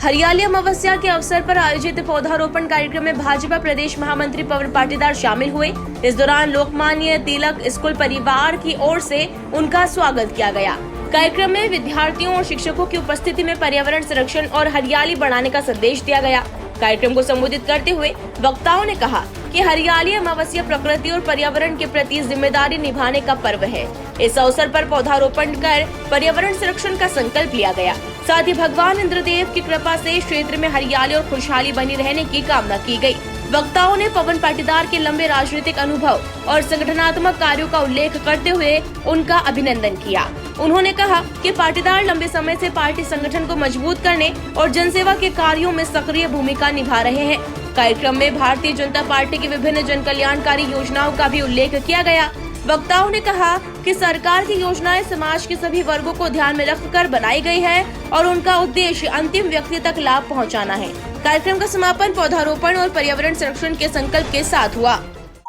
हरियाली अमावस्या के अवसर पर आयोजित पौधारोपण कार्यक्रम में भाजपा प्रदेश महामंत्री पवन पाटीदार शामिल हुए। इस दौरान लोकमान्य तिलक स्कूल परिवार की ओर से उनका स्वागत किया गया। कार्यक्रम में विद्यार्थियों और शिक्षकों की उपस्थिति में पर्यावरण संरक्षण और हरियाली बढ़ाने का संदेश दिया गया। कार्यक्रम को संबोधित करते हुए वक्ताओं ने कहा कि हरियाली अमावस्या प्रकृति और पर्यावरण के प्रति जिम्मेदारी निभाने का पर्व है। इस अवसर पर पौधारोपण कर पर्यावरण संरक्षण का संकल्प लिया गया। साथ ही भगवान इंद्रदेव की कृपा से क्षेत्र में हरियाली और खुशहाली बनी रहने की कामना की गई। वक्ताओं ने पवन पाटीदार के लंबे राजनीतिक अनुभव और संगठनात्मक कार्यों का उल्लेख करते हुए उनका अभिनंदन किया। उन्होंने कहा कि पाटीदार लंबे समय से पार्टी संगठन को मजबूत करने और जनसेवा के कार्यों में सक्रिय भूमिका निभा रहे हैं। कार्यक्रम में भारतीय जनता पार्टी की विभिन्न जन कल्याणकारी योजनाओं का भी उल्लेख किया गया। वक्ताओं ने कहा कि सरकार की योजनाएं समाज के सभी वर्गों को ध्यान में रखकर बनाई गई है और उनका उद्देश्य अंतिम व्यक्ति तक लाभ पहुंचाना है। कार्यक्रम का समापन पौधारोपण और पर्यावरण संरक्षण के संकल्प के साथ हुआ।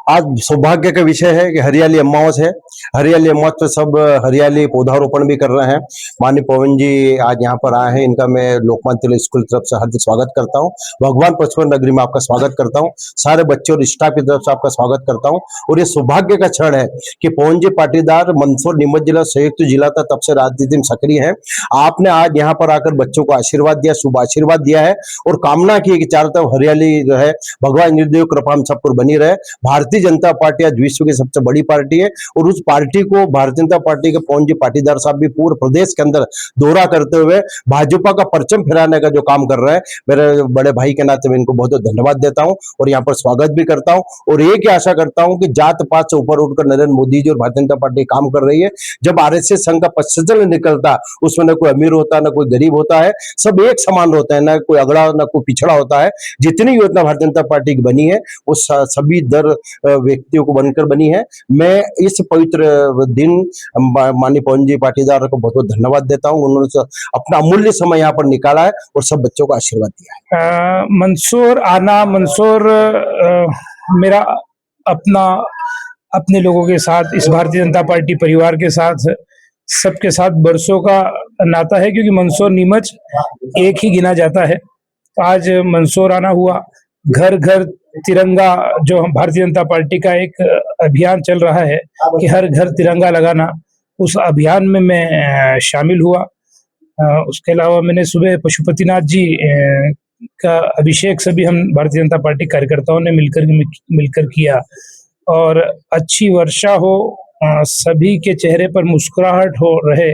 आज सौभाग्य का विषय है कि हरियाली अमावस है। हरियाली अमावस पे सब हरियाली पौधारोपण भी कर रहे हैं। माननीय पवन जी आज यहाँ पर आए हैं, इनका मैं लोकमान्य तिलक स्कूल की तरफ से हार्दिक स्वागत करता हूँ। भगवान पचमढ़ी नगरी में आपका स्वागत करता हूँ। सारे बच्चे और स्टाफ की तरफ से आपका स्वागत करता हूँ। और ये सौभाग्य का क्षण है कि पवन जी पाटीदार मंदसौर नीमच जिला संयुक्त जिला था, तब से राजनीति में सक्रिय है। आपने आज यहाँ पर आकर बच्चों को आशीर्वाद दिया, शुभ आशीर्वाद दिया है और कामना की कि चारों तरफ हरियाली जो है भगवान इंद्रदेव कृपा हम सब पर बनी रहे। भारतीय जनता पार्टी आज विश्व की सबसे बड़ी पार्टी है और उस पार्टी को भारतीय जनता पार्टी के पवन जी पाटीदार साहब भी पूरे प्रदेश के अंदर दौरा करते हुए भाजपा का परचम फहराने का जो काम कर रहे हैं, मेरे बड़े भाई के नाते मैं इनको बहुत बहुत धन्यवाद देता हूं और यहाँ पर स्वागत भी करता हूं। और एक ही आशा करता हूं कि जात पात से ऊपर उठकर नरेंद्र मोदी जी और भारतीय जनता पार्टी काम कर रही है। जब आरएसएस संघ का पश्चिम निकलता उसमें न कोई अमीर होता न कोई गरीब होता है, सब एक समान होते हैं, न कोई अगड़ा न कोई पिछड़ा होता है। जितनी योजना भारतीय जनता पार्टी की बनी है वो सभी दर व्यक्तियों को बनकर बनी है। मैं इस पवित्र दिन माननीय पवन जी पाटीदार को बहुत बहुत धन्यवाद देता हूं। उन्होंने अपना अमूल्य समय यहाँ पर निकाला है और सब बच्चों को आशीर्वाद दिया है। मंदसौर आना, मंदसौर मेरा अपने लोगों के साथ, इस भारतीय जनता पार्टी परिवार के साथ, सबके साथ बरसों का नाता है, क्योंकि मंदसौर नीमच एक ही गिना जाता है। तो आज मंदसौर आना हुआ। घर घर तिरंगा, जो हम भारतीय जनता पार्टी का एक अभियान चल रहा है कि हर घर तिरंगा लगाना, उस अभियान में मैं शामिल हुआ। उसके अलावा मैंने सुबह पशुपतिनाथ जी का अभिषेक सभी हम भारतीय जनता पार्टी कार्यकर्ताओं ने मिलकर किया। और अच्छी वर्षा हो, सभी के चेहरे पर मुस्कुराहट हो रहे,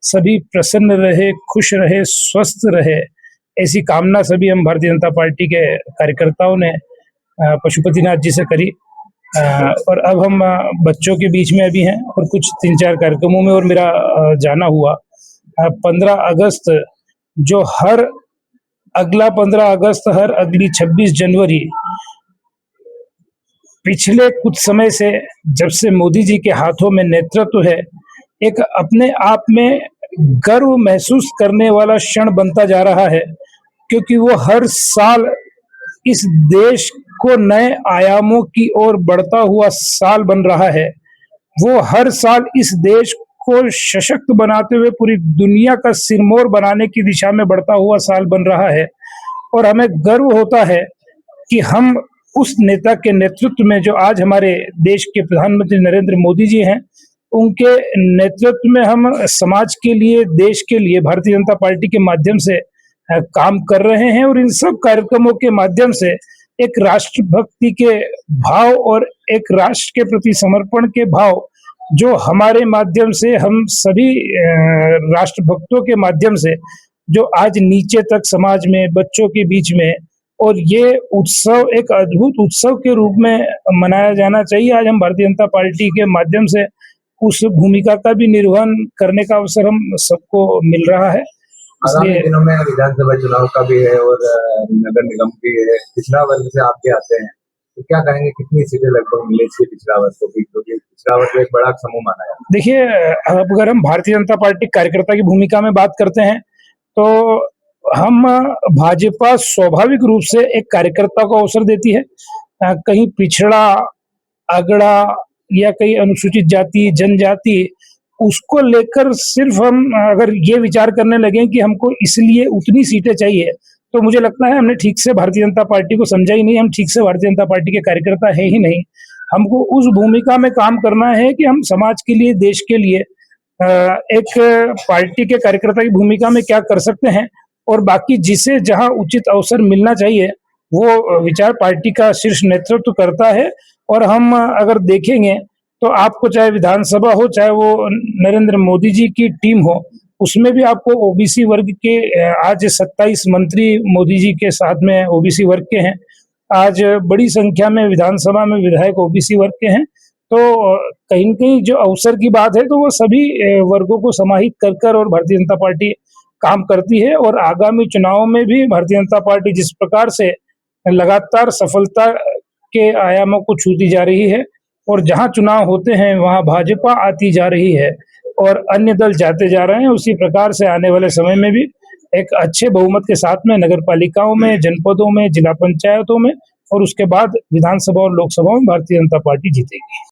सभी प्रसन्न रहे, खुश रहे, स्वस्थ रहे, ऐसी कामना सभी हम भारतीय जनता पार्टी के कार्यकर्ताओं ने पशुपतिनाथ जी से करी। और अब हम बच्चों के बीच में अभी हैं और कुछ 3-4 कार्यक्रमों में और मेरा जाना हुआ। 15 अगस्त जो हर अगला 15 अगस्त, हर अगली 26 जनवरी, पिछले कुछ समय से जब से मोदी जी के हाथों में नेतृत्व है, एक अपने आप में गर्व महसूस करने वाला क्षण बनता जा रहा है, क्योंकि वो हर साल इस देश को नए आयामों की ओर बढ़ता हुआ साल बन रहा है। वो हर साल इस देश को सशक्त बनाते हुए पूरी दुनिया का सिरमौर बनाने की दिशा में बढ़ता हुआ साल बन रहा है। और हमें गर्व होता है कि हम उस नेता के नेतृत्व में, जो आज हमारे देश के प्रधानमंत्री नरेंद्र मोदी जी हैं, उनके नेतृत्व में हम समाज के लिए, देश के लिए भारतीय जनता पार्टी के माध्यम से काम कर रहे हैं। और इन सब कार्यक्रमों के माध्यम से एक राष्ट्रभक्ति के भाव और एक राष्ट्र के प्रति समर्पण के भाव, जो हमारे माध्यम से, हम सभी राष्ट्रभक्तों के माध्यम से, जो आज नीचे तक समाज में, बच्चों के बीच में, और ये उत्सव एक अद्भुत उत्सव के रूप में मनाया जाना चाहिए। आज हम भारतीय जनता पार्टी के माध्यम से उस भूमिका का भी निर्वहन करने का अवसर हम सबको मिल रहा है। आगामी दिनों में विधानसभा चुनाव का भी है और नगर निगम भी है। पिछड़ा वर्ग से आपके आते हैं, तो क्या कहेंगे, कितनी सीटें लगभग मिलेगी पिछड़ा वर्ग को भी, क्योंकि पिछड़ा वर्ग एक बड़ा समूह माना है? देखिए, अब अगर हम भारतीय जनता पार्टी कार्यकर्ता की भूमिका में बात करते हैं, तो हम भाजपा स्वाभाविक रूप से एक कार्यकर्ता को अवसर देती है। कहीं पिछड़ा, अगड़ा या कहीं अनुसूचित जाति, जनजाति, उसको लेकर सिर्फ हम अगर ये विचार करने लगे कि हमको इसलिए उतनी सीटें चाहिए, तो मुझे लगता है हमने ठीक से भारतीय जनता पार्टी को समझा ही नहीं, हम ठीक से भारतीय जनता पार्टी के कार्यकर्ता है ही नहीं। हमको उस भूमिका में काम करना है कि हम समाज के लिए, देश के लिए एक पार्टी के कार्यकर्ता की भूमिका में क्या कर सकते हैं, और बाकी जिसे जहां उचित अवसर मिलना चाहिए वो विचार पार्टी का शीर्ष नेतृत्व करता है। और हम अगर देखेंगे तो आपको चाहे विधानसभा हो, चाहे वो नरेंद्र मोदी जी की टीम हो, उसमें भी आपको ओबीसी वर्ग के आज 27 मंत्री मोदी जी के साथ में ओबीसी वर्ग के हैं। आज बड़ी संख्या में विधानसभा में विधायक ओबीसी वर्ग के हैं। तो कहीं न कहीं जो अवसर की बात है तो वो सभी वर्गों को समाहित कर कर और भारतीय जनता पार्टी काम करती है। और आगामी चुनाव में भी भारतीय जनता पार्टी जिस प्रकार से लगातार सफलता के आयामों को छूती जा रही है, और जहां चुनाव होते हैं वहां भाजपा आती जा रही है और अन्य दल जाते जा रहे हैं, उसी प्रकार से आने वाले समय में भी एक अच्छे बहुमत के साथ में नगर पालिकाओं में, जनपदों में, जिला पंचायतों में और उसके बाद विधानसभा और लोकसभा में भारतीय जनता पार्टी जीतेगी।